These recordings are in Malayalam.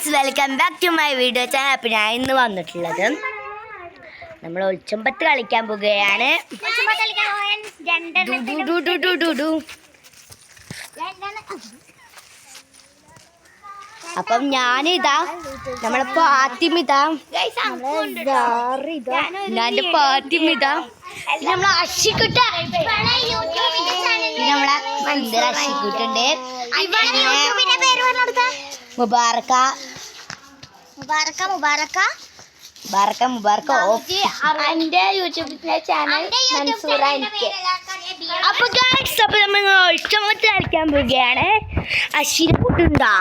Guys, welcome back to my video channel. അപ്പം ഞാൻ ഇന്ന് വന്നിട്ടുള്ളത് നമ്മൾ ഒളിച്ചമ്പത്ത് കളിക്കാൻ പോവുകയാണ്. അപ്പം ഞാനിതാ നമ്മളെ പാത്തിമിതാ ഞാൻ്റെ പാത്തിമിതാ നമ്മളെ അഷിക്കുട്ട നമ്മളെ മന്ദിര അഷിക്കുട്ടുണ്ട്. മുബാറക്ക എന്റെ യൂട്യൂബ് ചാനൽ അപ്പൊ നമ്മൾ ഒളിച്ചമ്പത്ത് കളിക്കാൻ പോവുകയാണ്. അശ്വിനെ കൂട്ടുണ്ടോ?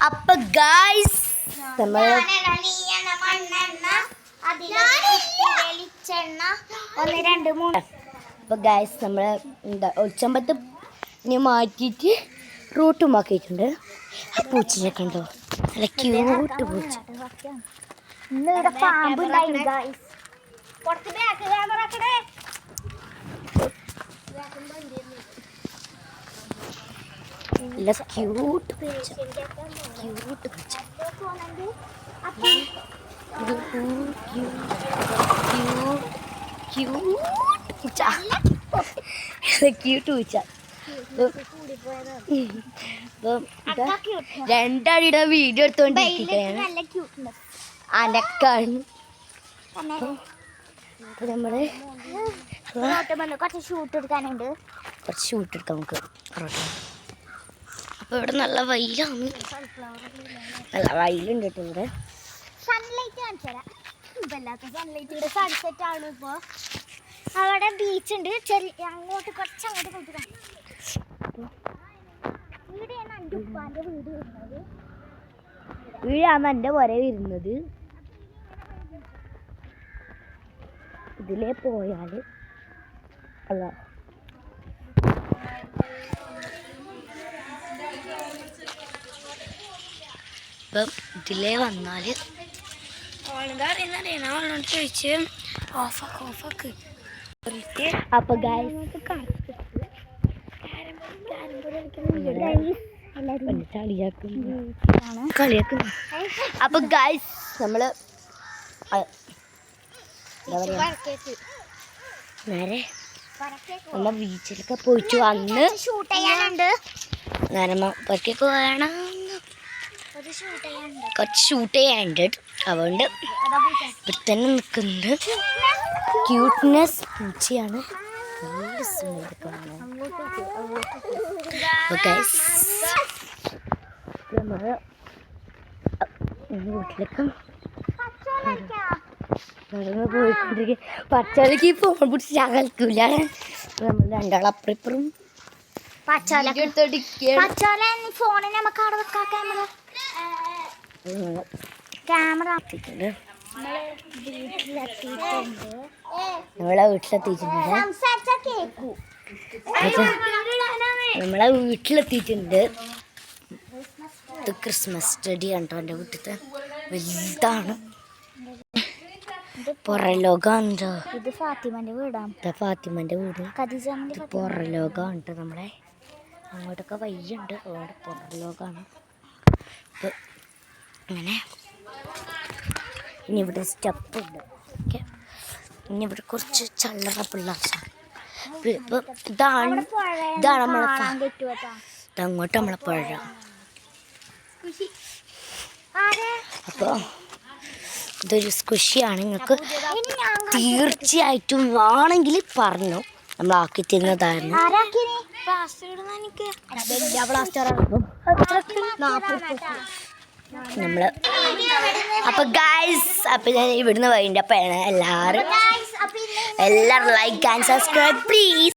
അപ്പൊ ഗൈസ് അപ്പൊ ഗൈസ് നമ്മള് എന്താ ഒളിച്ചമ്പത്ത് മാറ്റിയിട്ട് റൂട്ടും ആക്കിയിട്ടുണ്ട്. ആ പൂച്ചയൊക്കെ ഉണ്ടോ? നല്ല ക്യൂട്ട് പൂച്ച. നല്ല ക്യൂട്ട് പൂച്ച, ക്യൂട്ട് പൂച്ച, ക്യൂട്ട് പൂച്ച. രണ്ടാടിയുടെ വീഡിയോ എടുത്തോണ്ടിരിക്കുകയാണ്. അനക്കാണ് നമ്മള് കുറച്ച് ഷൂട്ട് എടുക്കാനുണ്ട്. കുറച്ച് ഷൂട്ട് എടുക്കാം നമുക്ക്. അപ്പൊ ഇവിടെ നല്ല വെയിലാണ്, നല്ല വെയിലുണ്ട് കേട്ടോ. ഇവിടെ സൺലൈറ്റ് കാണിച്ചു തരാം. സൺലൈറ്റ് ഇവിടെ സൺസെറ്റ് ആണ്. ഇപ്പോൾ അവിടെ ബീച്ച് ഉണ്ട്. അങ്ങോട്ട് കുറച്ചങ്ങോട്ട് കൊടുക്കാം. ഇവിടെയാണ് എൻ്റെ ഉപ്പാൻ്റെ വീട് വരുന്നത്. വീടാണ് എൻ്റെ പുര വരുന്നത്. ഇതിലേ പോയാൽ അല്ല ഇപ്പം ഇതിലേ വന്നാൽ ചോദിച്ച് ഓഫാക്ക്. അപ്പൊ കളിയാക്കുന്നു. അപ്പൊ ഗൈസ് നമ്മള് നേരെ നമ്മ ബീച്ചിലൊക്കെ പോയിട്ട് വന്ന് ഷൂട്ട് ചെയ്യാനുണ്ട്. പുറത്തേക്ക് വേണം, കുറച്ച് ഷൂട്ട് ചെയ്യാനുണ്ട്. അതുകൊണ്ട് ഇവിടെ തന്നെ നിൽക്കുന്നത് ക്യൂട്ട്നെസ് പൂച്ചയാണ്. നല്ല സുന്ദരി കാണാൻ. വീട്ടിലേക്ക് നടന്ന് പോയിക്കൊണ്ടിരിക്കുക. പച്ചലക്ക് ഫോൺ പിടിച്ച് ഞാൻ കളിക്കൂല. നമ്മൾ രണ്ടാളും അപ്പുറം ഫോണിന് നമുക്ക് അവിടെ വെക്കാം. ക്യാമറ നമ്മളെ വീട്ടിലെത്തിയിട്ടുണ്ട്. നമ്മളെ വീട്ടിലെത്തിയിട്ടുണ്ട്. ഇത് ക്രിസ്മസ് ട്രീ കണ്ടോ? എൻ്റെ വീട്ടിലത്തെ വലുതാണ്. പുറലോകമുണ്ടോ? ഇത് ഫാത്തിമന്റെ വീടാണ്. ഫാത്തിമന്റെ വീട്. പുറലോകമുണ്ട്. നമ്മളെ അങ്ങോട്ടൊക്കെ വയ്യുണ്ട്. അതുകൊണ്ട് പുറലോകമാണ്. ഇപ്പം അങ്ങനെ ഇനി ഇവിടെ സ്റ്റെപ്പ് ഉണ്ട്. ഓക്കെ, ഇനി ഇവിടെ കുറച്ച് ചള്ളറ പിള്ളേർച്ചാണ്. ഇപ്പം ഇതാണ് നമ്മളെ ഇതങ്ങോട്ട് നമ്മളെ പുഴ. അപ്പോൾ ഇതൊരു സ്കുഷിയാണ്. നിങ്ങൾക്ക് തീർച്ചയായിട്ടും വേണമെങ്കിൽ പറഞ്ഞു നമ്മൾ ആക്കി തരുന്നതായിരുന്നു. നമ്മള് അപ്പൊ ഗൈസ് അപ്പൊ ഞാൻ ഇവിടുന്ന് വൈകിട്ട് അപ്പൊ എല്ലാവരും ലൈക്ക് ആൻഡ് സബ്സ്ക്രൈബ് പ്ലീസ്.